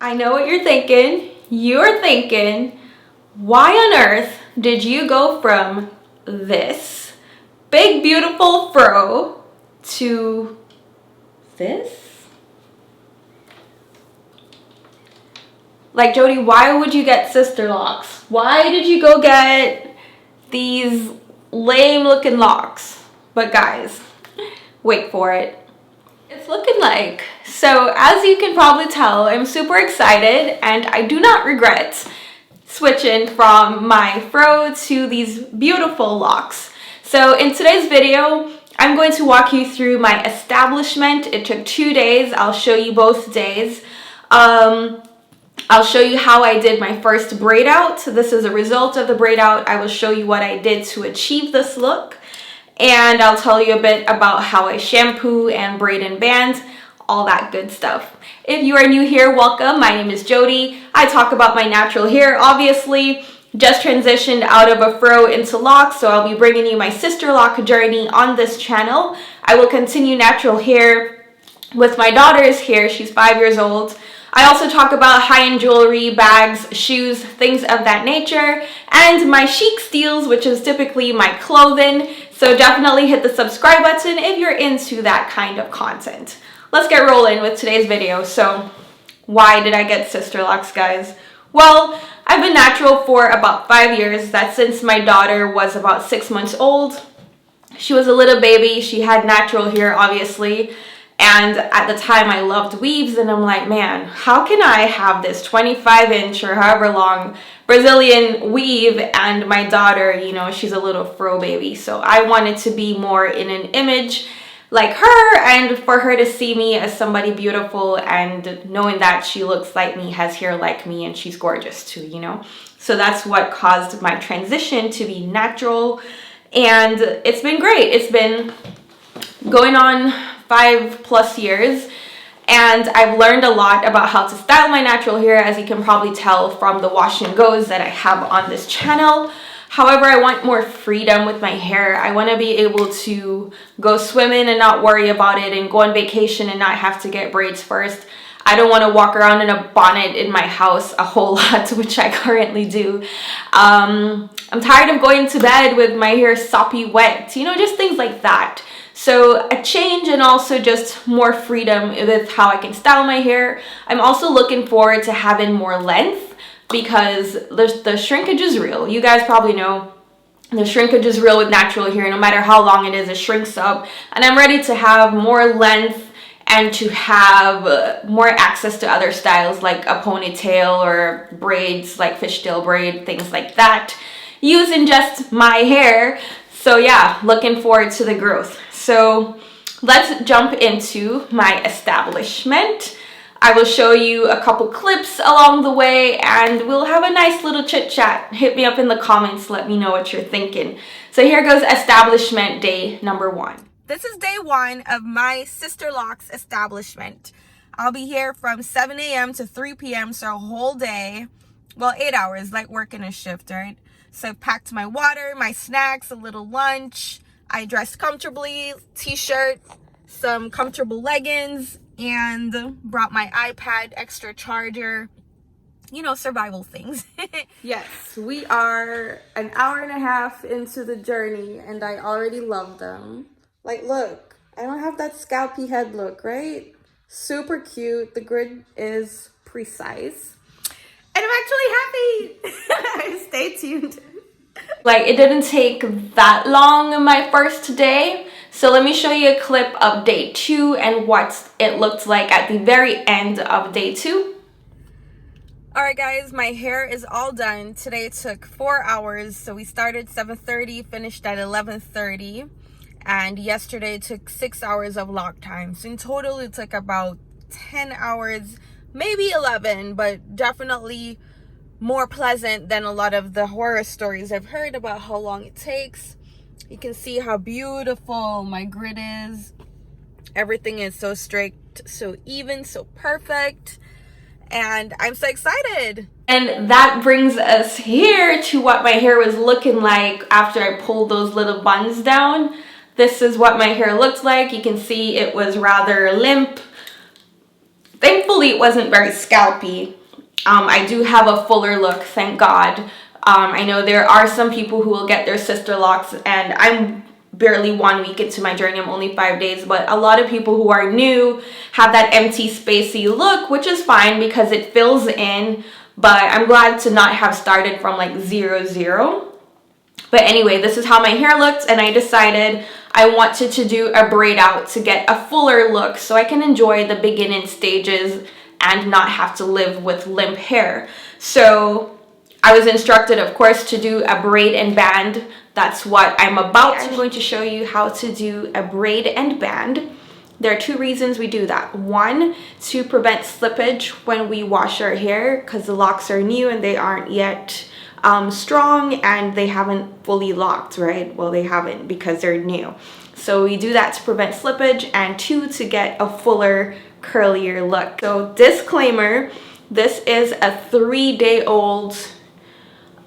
I know what you're thinking. You're thinking, why on earth did you go from this big beautiful fro to this? Like, Jodi, why would you get sister locks? Why did you go get these lame looking locks? But guys, wait for it. It's looking like. So as you can probably tell, I'm super excited and I do not regret switching from my fro to these beautiful locks. So in today's video, I'm going to walk you through my establishment. It took 2 days. I'll show you both days. I'll show you how I did my first braid out. This is a result of the braid out. I will show you what I did to achieve this look. And I'll tell you a bit about how I shampoo and braid and band, all that good stuff. If you are new here, welcome. My name is Jodi. I talk about my natural hair, obviously. Just transitioned out of a fro into locks, so I'll be bringing you my sister lock journey on this channel. I will continue natural hair with my daughter's hair. She's 5 years old. I also talk about high-end jewelry, bags, shoes, things of that nature, and my chic steals, which is typically my clothing. So definitely hit the subscribe button if you're into that kind of content. Let's get rolling with today's video. So why did I get sister locks, guys? Well, I've been natural for about 5 years. That's since my daughter was about 6 months old. She was a little baby. She had natural hair, obviously. And at the time I loved weaves, and I'm like, man, how can I have this 25-inch or however long Brazilian weave and my daughter, you know, she's a little fro baby. So I wanted to be more in an image like her and for her to see me as somebody beautiful and knowing that she looks like me, has hair like me, and she's gorgeous too, you know. So that's what caused my transition to be natural, and it's been great. It's been going on 5+ years, and I've learned a lot about how to style my natural hair, as you can probably tell from the wash and goes that I have on this channel. However, I want more freedom with my hair. I want to be able to go swimming and not worry about it, and go on vacation and not have to get braids first. I don't want to walk around in a bonnet in my house a whole lot, which I currently do. I'm tired of going to bed with my hair soppy wet, you know, just things like that. So a change, and also just more freedom with how I can style my hair. I'm also looking forward to having more length, because the shrinkage is real. You guys probably know the shrinkage is real with natural hair. No matter how long it is, it shrinks up. And I'm ready to have more length and to have more access to other styles like a ponytail or braids like fishtail braid, things like that, using just my hair. So yeah, looking forward to the growth. So let's jump into my establishment. I will show you a couple clips along the way, and we'll have a nice little chit chat. Hit me up in the comments, let me know what you're thinking. So here goes establishment day number 1. This is day 1 of my Sister Locks establishment. I'll be here from 7 a.m. to 3 p.m. so a whole day. Well, 8 hours, like working a shift, right? So I packed my water, my snacks, a little lunch. I dressed comfortably, t-shirt, some comfortable leggings, and brought my iPad, extra charger, you know, survival things. Yes, we are an hour and a half into the journey, and I already love them. Like, look, I don't have that scalpy head look, right? Super cute. The grid is precise. And I'm actually happy. Stay tuned. Like, it didn't take that long my first day. So let me show you a clip of day 2 and what it looked like at the very end of day 2. Alright guys, my hair is all done. Today took 4 hours. So we started 7:30, finished at 11:30. And yesterday took 6 hours of lock time. So in total it took about 10 hours, maybe 11, but definitely more pleasant than a lot of the horror stories I've heard about how long it takes. You can see how beautiful my grid is. Everything is so straight, so even, so perfect. And I'm so excited. And that brings us here to what my hair was looking like after I pulled those little buns down. This is what my hair looked like. You can see it was rather limp. Thankfully, it wasn't very scalpy. I do have a fuller look, thank God. I know there are some people who will get their SISTERLOCKS, and I'm barely 1 week into my journey. I'm only 5 days, but a lot of people who are new have that empty, spacey look, which is fine because it fills in, but I'm glad to not have started from like 0. But anyway, this is how my hair looked, and I decided I wanted to do a braid out to get a fuller look so I can enjoy the beginning stages and not have to live with limp hair. So I was instructed, of course, to do a braid and band. That's what I'm about. I'm going to show you how to do a braid and band. There are 2 reasons we do that. 1, to prevent slippage when we wash our hair, because the locks are new and they aren't yet strong and they haven't fully locked, right? Well, they haven't because they're new. So we do that to prevent slippage, and 2, to get a fuller, curlier look. So disclaimer, this is a 3-day-old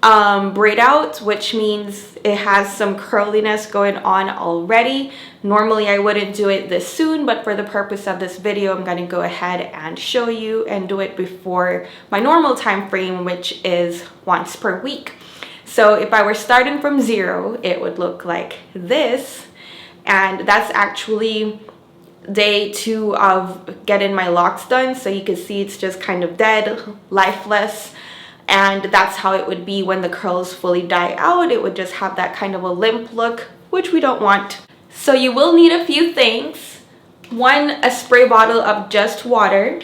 braid out, which means it has some curliness going on already. Normally I wouldn't do it this soon, but for the purpose of this video, I'm going to go ahead and show you and do it before my normal time frame, which is once per week. So if I were starting from 0, it would look like this, and that's actually day 2 of getting my locks done. So you can see it's just kind of dead, lifeless. And that's how it would be when the curls fully die out. It would just have that kind of a limp look, which we don't want. So you will need a few things. 1, a spray bottle of just water.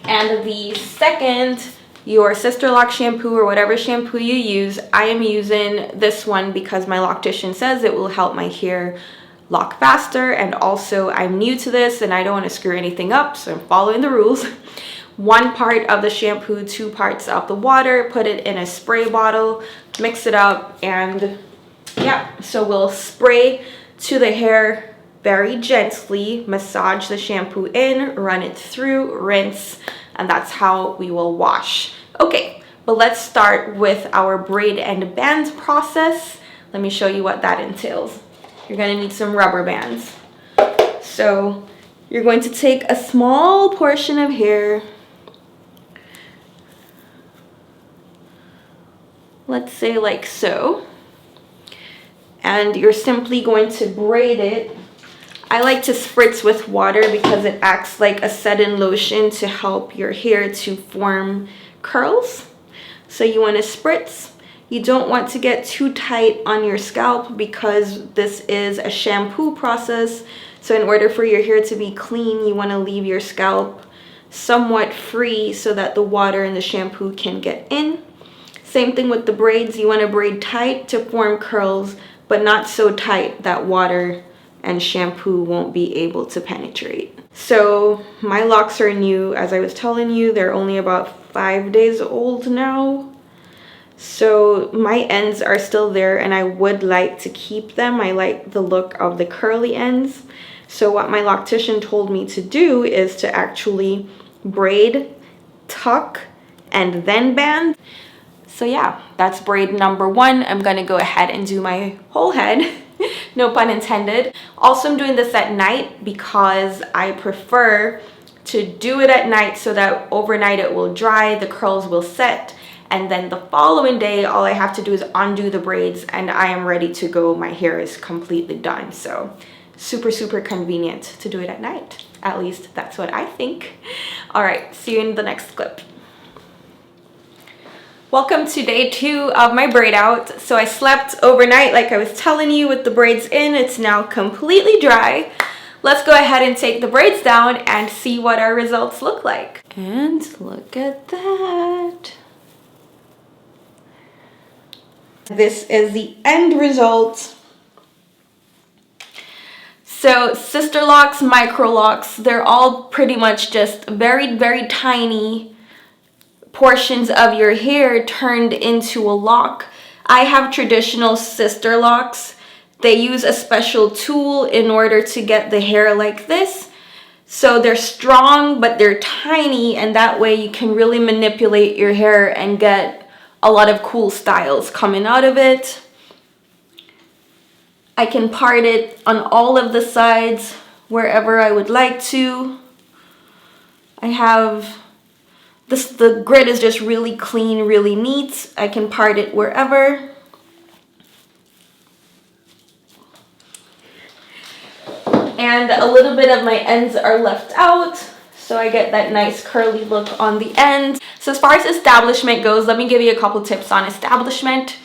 And the second, your SISTERLOCK shampoo or whatever shampoo you use. I am using this one because my Loctician says it will help my hair lock faster. And also I'm new to this and I don't want to screw anything up, so I'm following the rules. 1 part of the shampoo, 2 parts of the water, put it in a spray bottle, mix it up, and yeah, so we'll spray to the hair very gently, massage the shampoo in, run it through, rinse, and that's how we will wash. Okay, but let's start with our braid and band process. Let me show you what that entails. You're gonna need some rubber bands. So you're going to take a small portion of hair, let's say like so, and you're simply going to braid it. I like to spritz with water because it acts like a setting lotion to help your hair to form curls. So you want to spritz. You don't want to get too tight on your scalp because this is a shampoo process. So in order for your hair to be clean, you want to leave your scalp somewhat free so that the water and the shampoo can get in. Same thing with the braids. You want to braid tight to form curls, but not so tight that water and shampoo won't be able to penetrate. So my locks are new, as I was telling you. They're only about 5 days old now. So my ends are still there and I would like to keep them. I like the look of the curly ends. So what my Loctician told me to do is to actually braid, tuck, and then band. So yeah, that's braid number 1. I'm gonna go ahead and do my whole head, no pun intended. Also, I'm doing this at night because I prefer to do it at night so that overnight it will dry, the curls will set, and then the following day, all I have to do is undo the braids and I am ready to go. My hair is completely done. So super, super convenient to do it at night. At least that's what I think. All right, see you in the next clip. Welcome to day 2 of my braid out. So I slept overnight like I was telling you with the braids in. It's now completely dry. Let's go ahead and take the braids down and see what our results look like. And look at that. This is the end result. So SISTERLOCKS, Microlocs, they're all pretty much just very, very tiny portions of your hair turned into a lock. I have traditional SISTERLOCKS. They use a special tool in order to get the hair like this. So they're strong, but they're tiny, and that way you can really manipulate your hair and get a lot of cool styles coming out of it. I can part it on all of the sides wherever I would like to. I have The grid is just really clean, really neat. I can part it wherever. And a little bit of my ends are left out, so I get that nice curly look on the end. So as far as establishment goes, let me give you a couple tips on establishment.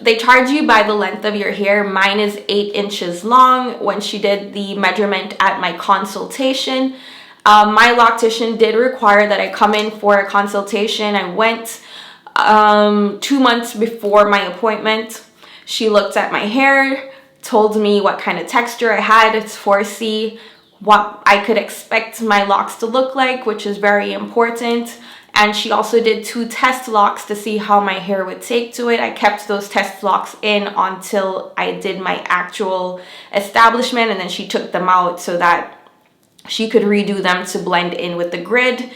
They charge you by the length of your hair. Mine is 8 inches long. When she did the measurement at my consultation, my loctician did require that I come in for a consultation. I went 2 months before my appointment. She looked at my hair, told me what kind of texture I had. It's 4C, what I could expect my locks to look like, which is very important. And she also did 2 test locks to see how my hair would take to it. I kept those test locks in until I did my actual establishment, and then she took them out so that she could redo them to blend in with the grid.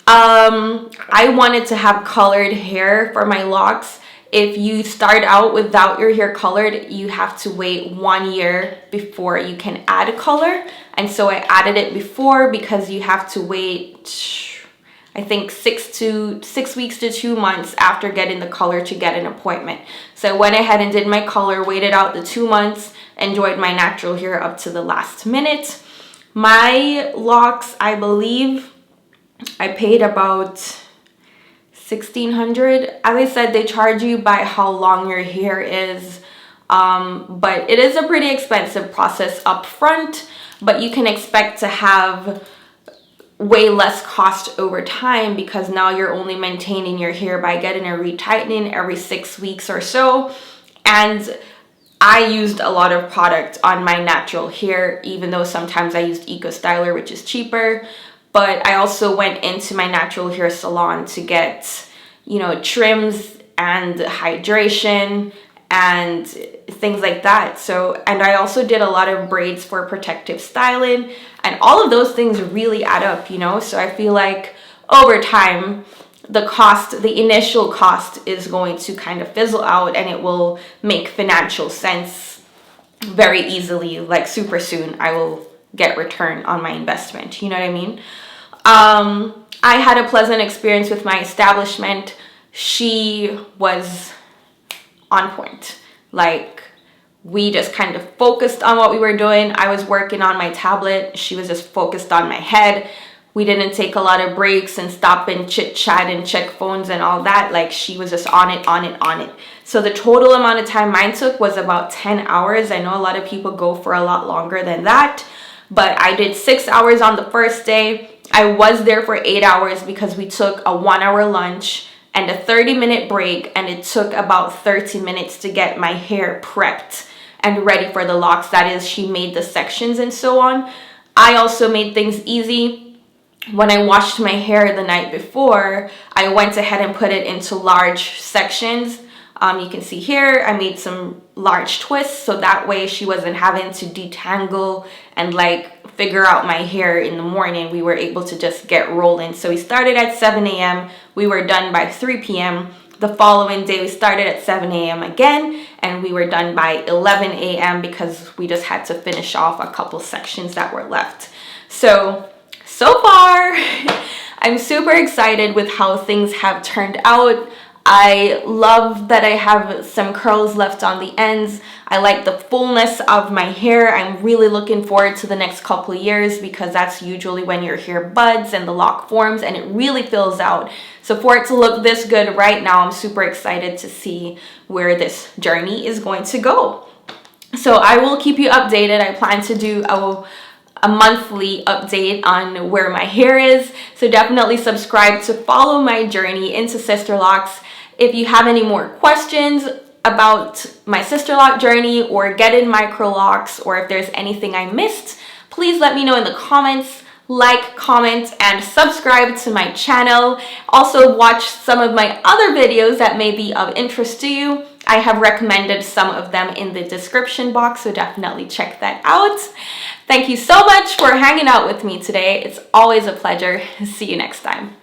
I wanted to have colored hair for my locks. If you start out without your hair colored, you have to wait 1 year before you can add color. And so I added it before because you have to wait, I think 6 weeks to 2 months after getting the color to get an appointment. So I went ahead and did my color, waited out the 2 months, enjoyed my natural hair up to the last minute. My locks, I believe I paid about $1,600. As I said, they charge you by how long your hair is, but it is a pretty expensive process up front, but you can expect to have way less cost over time because now you're only maintaining your hair by getting a retightening every 6 weeks or so. And I used a lot of product on my natural hair, even though sometimes I used Eco Styler, which is cheaper. But I also went into my natural hair salon to get, you know, trims and hydration and things like that. So, and I also did a lot of braids for protective styling, and all of those things really add up, you know. So I feel like over time, the initial cost is going to kind of fizzle out, and it will make financial sense very easily. Like super soon, I will get return on my investment. You know what I mean? I had a pleasant experience with my establishment. She was on point. Like, we just kind of focused on what we were doing. I was working on my tablet. She was just focused on my head. We didn't take a lot of breaks and stop and chit chat and check phones and all that. Like, she was just on it, on it, on it. So the total amount of time mine took was about 10 hours. I know a lot of people go for a lot longer than that, but I did 6 hours on the first day. I was there for 8 hours because we took a 1 hour lunch and a 30-minute break, and it took about 30 minutes to get my hair prepped and ready for the locks. That is, she made the sections and so on. I also made things easy. When I washed my hair the night before, I went ahead and put it into large sections. You can see here, I made some large twists, so that way she wasn't having to detangle and like figure out my hair in the morning. We were able to just get rolling. So we started at 7 a.m. We were done by 3 p.m. The following day, we started at 7 a.m. again, and we were done by 11 a.m. because we just had to finish off a couple sections that were left. So far, I'm super excited with how things have turned out. I love that I have some curls left on the ends. I like the fullness of my hair. I'm really looking forward to the next couple of years because that's usually when your hair buds and the lock forms and it really fills out. So for it to look this good right now, I'm super excited to see where this journey is going to go. So I will keep you updated. I plan to do a monthly update on where my hair is. So definitely subscribe to follow my journey into SISTERLOCKS. If you have any more questions about my SISTERLOCK journey or getting Microlocs, or if there's anything I missed, please let me know in the comments. Like, comment, and subscribe to my channel. Also watch some of my other videos that may be of interest to you. I have recommended some of them in the description box, so definitely check that out. Thank you so much for hanging out with me today. It's always a pleasure. See you next time.